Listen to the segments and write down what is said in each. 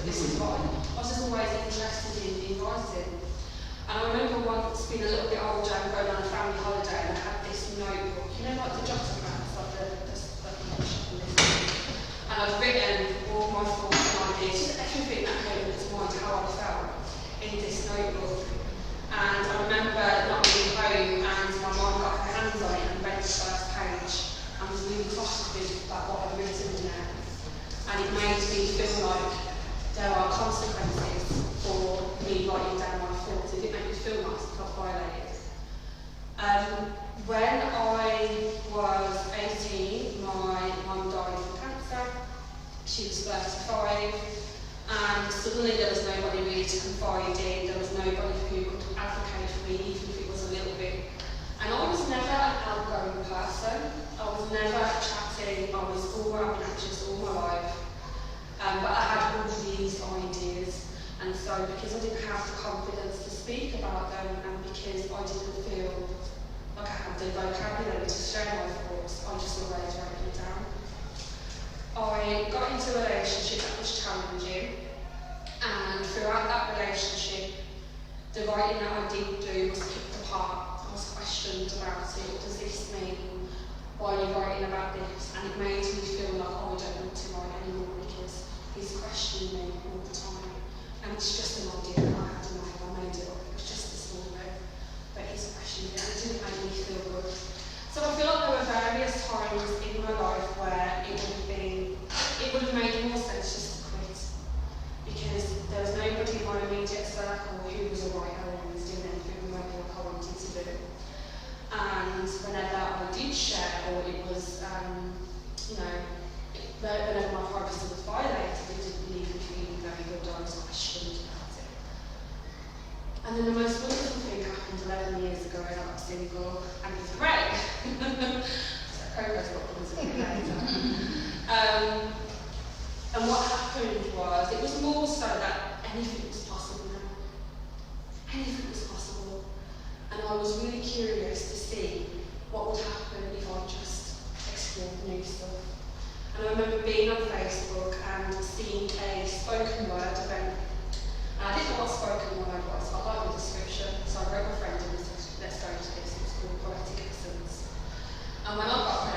but this is what I was just always interested in writing. And I remember once being a little bit older and going on a family holiday, and I had this notebook, you know, like the jotter pants, like the and I'd written all my thoughts and ideas, just everything that came into mind, how I felt in this notebook. And I remember not being home, and my mum got her hands on it and read the first page and was really cross with me about what I'd written in there. And it made me feel like there are consequences for me writing down my thoughts. It didn't make me feel like I got violated. When I was 18, my mum died of cancer. She was 35, and suddenly there was nobody really to confide in. There was nobody who could advocate for me, even if it was a little bit. And I was never an outgoing person. I was never chatting. I was always anxious all my life. But I had all these ideas, and so because I didn't have the confidence to speak about them, and because I didn't feel like I had the vocabulary to share my thoughts, I just always wrote them down. I got into a relationship that was challenging, and throughout that relationship, the writing that I did do was picked apart. I was questioned about it. What does this mean? Why are you writing about this? And it made me feel like, oh, I don't want to write anymore because he's questioning me all the time. And it's just an idea that I had in my head. I made it up. It was just a story. But he's questioning it, and it didn't make me feel good. So I feel like there were various times in my life where it would have made more sense just to quit. Because there was nobody in my immediate circle who was a writer and was doing anything remotely like I wanted to do. And whenever I did share, or it was, whenever my privacy was violated, it didn't leave me feeling very good. I was questioned about it. And then the most wonderful thing happened 11 years ago, and I got single, and it was great. So progress got comes a bit later. And what happened was, it was more so that anything was possible now. Anything was possible. And I was really curious to see what would happen if I just explored new stuff. And I remember being on Facebook and seeing a spoken word event. And I didn't know what spoken word was, but I liked the description, so I wrote my friend and said, let's go to this. It's called Poetic Essence. And when I got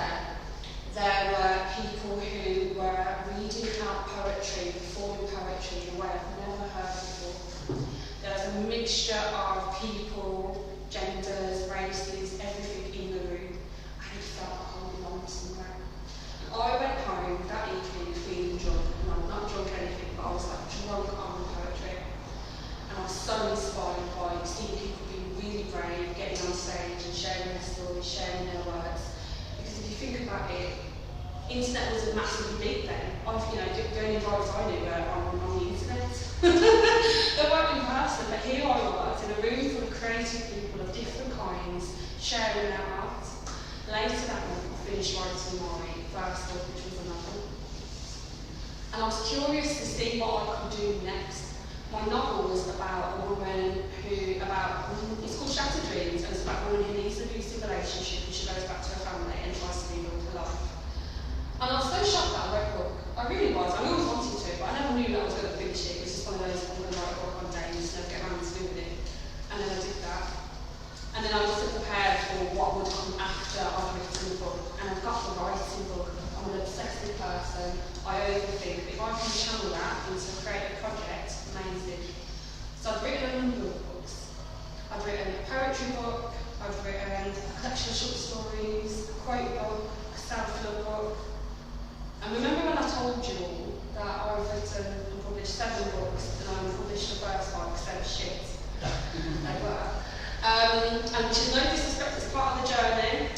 there were people who were reading out poetry, performing poetry in a way I've never heard before. There was a mixture of people, genders, races, everything in the room, and it felt like I belonged somewhere. I went home that evening feeling drunk, and I'm not drunk anything, but I was like drunk on the poetry. And I was so inspired by seeing people being really brave, getting on stage and sharing their stories, sharing their words. Because if you think about it, internet wasn't massively big then. The only vibes I knew were on the internet. They weren't in person, but here I was in a room full of creative people of different kinds, sharing their art. Later that month, I finished writing my first book, which was a novel. And I was curious to see what I could do next. My novel was about a woman it's called Shattered Dreams, and it's about a woman who leaves an abusive relationship and she goes back to her family and tries to rebuild her life. And I was so shocked that I wrote a book. I really was. I always wanted to, but I never knew that I was going to finish it. It was just one of those, I'm going to write a book one day and just never get around to doing it. And then I did that. And then I was prepared for what would come after I've written the book. And I've got the writing book. I'm an obsessive person. I overthink. But if I can channel that into a creative project, amazing. So I've written a number of books. I've written a poetry book. I've written a collection of short stories, a quote book, a self-help book. And remember when I told you all that I've written and published 7 books, and I published the first 5 because they were shit. They were. And which is no disrespect, it's part of the journey.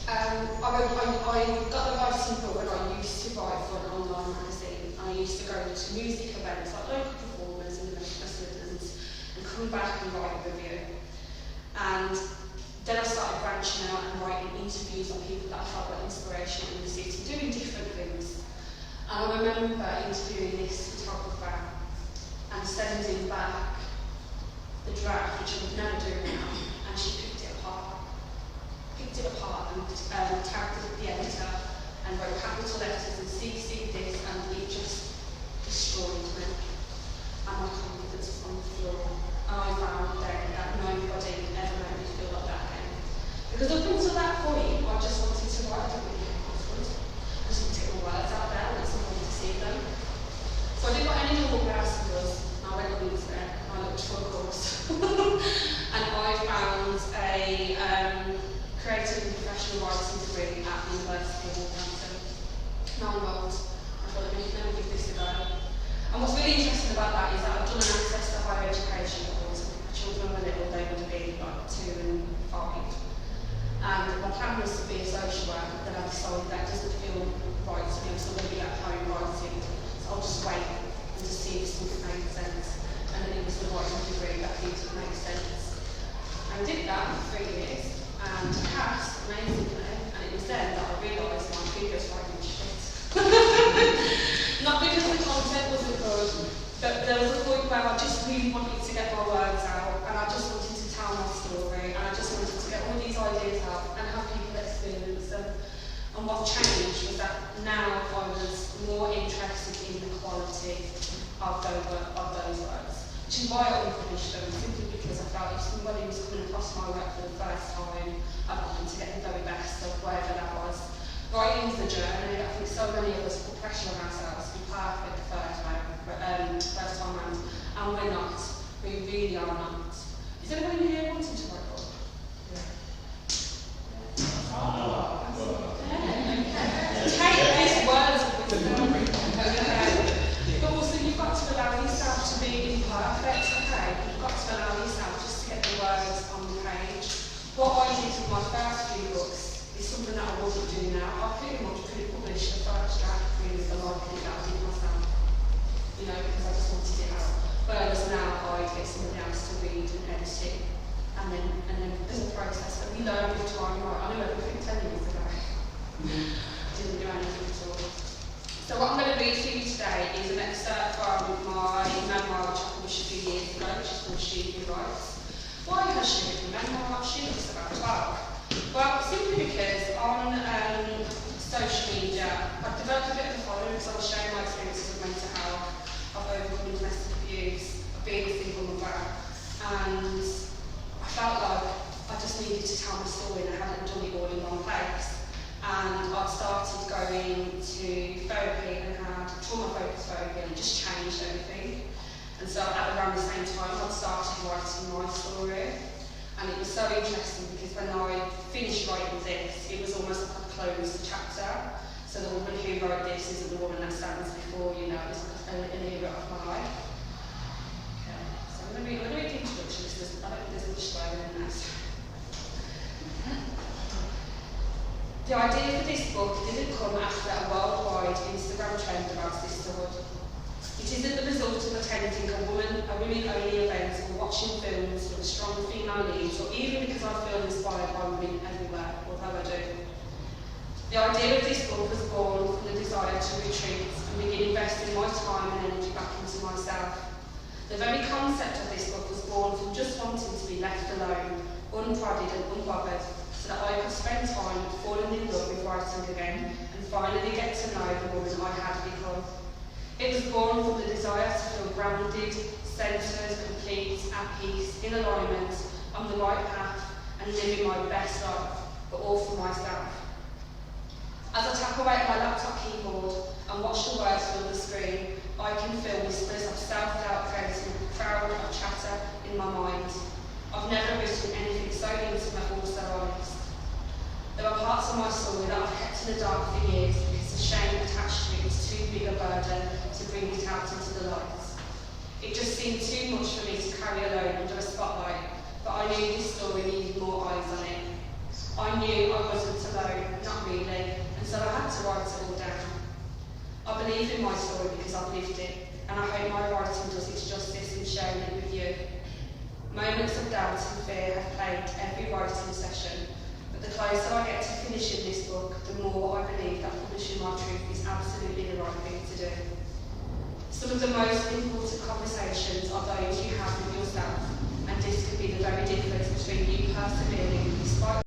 I got the writing book when I used to write for an online magazine. I used to go to music events like local performers and event presidents and come back and write a review. And then I started branching out and writing interviews on people that I felt were inspirational in the city, doing different things. And I remember interviewing this photographer and sending back the draft, which I would never do now, and she picked it apart and tagged the editor and wrote capital letters and CC'd this, and it just destroyed me. any normal person does, and I went on the internet and I looked for a course. And I found a creative and professional writing degree at the University of Wolverhampton. 9 months. I thought, let me give this a go. And what's really interesting about that is that I've done an access to higher education course. My children were little, they would have been like 2 and 5. And my plan was to be a social worker, but then I decided that doesn't feel right to me. I'm still going to be at home writing. So I'll just wait and just see if something makes sense. And then it was the writing degree that did make sense. I did that for 3 years and passed amazingly, and it was then that I realised my previous writing was shit. Not because the content wasn't good, but there was a point where I just really wanted to get my words out, and I just wanted to tell my story, and I just wanted to get all these ideas out and have people experience them. And what changed was that now I was more interested in the quality of those words. Which is why I unpublished them, simply because I felt if somebody was coming across my work for the first time, I wanted to get the very best of whatever that was. Writing's a journey. I think so many of us put pressure on ourselves to be perfect the first time round, and we're not. We really are not. Is anybody here wanting to write a book? Yeah. Oh. Take these words with them. But also you've got to allow yourself to be imperfect, okay? You've got to allow yourself just to get the words on the page. What I did with my first few books is something that I wasn't doing now. I pretty much pre-published the first draft with the liking that I did myself. You know, because I just wanted it out. Whereas now I get somebody else to read and edit it. And then there's a process that we learn with time, right? I know everything 10 years ago. Didn't do anything at all. So what I'm going to read for you today is an excerpt from my memoir, which I published a few years ago, which is called She Who Writes. Why has she written a memoir? She was about 12. Well, simply because on social media, I've developed a bit of a following because I was sharing my experiences of mental health, of overcoming domestic abuse, of being a single mother, and I felt like I just needed to tell my story and I hadn't done it all in one place. And I started going to therapy and had trauma-focused therapy, and it just changed everything. And so at around the same time I started writing my story, and it was so interesting because when I finished writing this, it was almost like I closed the chapter. So the woman who wrote this isn't the woman that stands before you now, it's like an era of my life. Okay, so I'm going to read the introduction. I don't think there's much swearing in this. The idea for this book didn't come after a worldwide Instagram trend about sisterhood. It isn't the result of attending a women-only event or watching films with strong female leads, or even because I feel inspired by women everywhere, although I do. The idea of this book was born from the desire to retreat and begin investing my time and energy back into myself. The very concept of this book was born from just wanting to be left alone, unprodded and unbothered, so that I could spend time falling in love with writing again and finally get to know the woman I had become. It was born from the desire to feel grounded, centred, complete, at peace, in alignment, on the right path, and living my best life, but all for myself. As I tap away at my laptop keyboard and watch the words fill the screen, I can feel whispers of self-doubt creating a crowd of chatter in my mind. I've never written anything so intimate or so honest. There are parts of my story that I've kept in the dark for years because the shame attached to it was too big a burden to bring it out into the light. It just seemed too much for me to carry alone under a spotlight, but I knew this story needed more eyes on it. I knew I wasn't alone, not really, and so I had to write it all down. I believe in my story because I've lived it, and I hope my writing does its justice in sharing it with you. Moments of doubt and fear have plagued every writing session, but the closer I get to finishing this book, the more I believe that publishing my truth is absolutely the right thing to do. Some of the most important conversations are those you have with yourself, and this could be the very difference between you persevering despite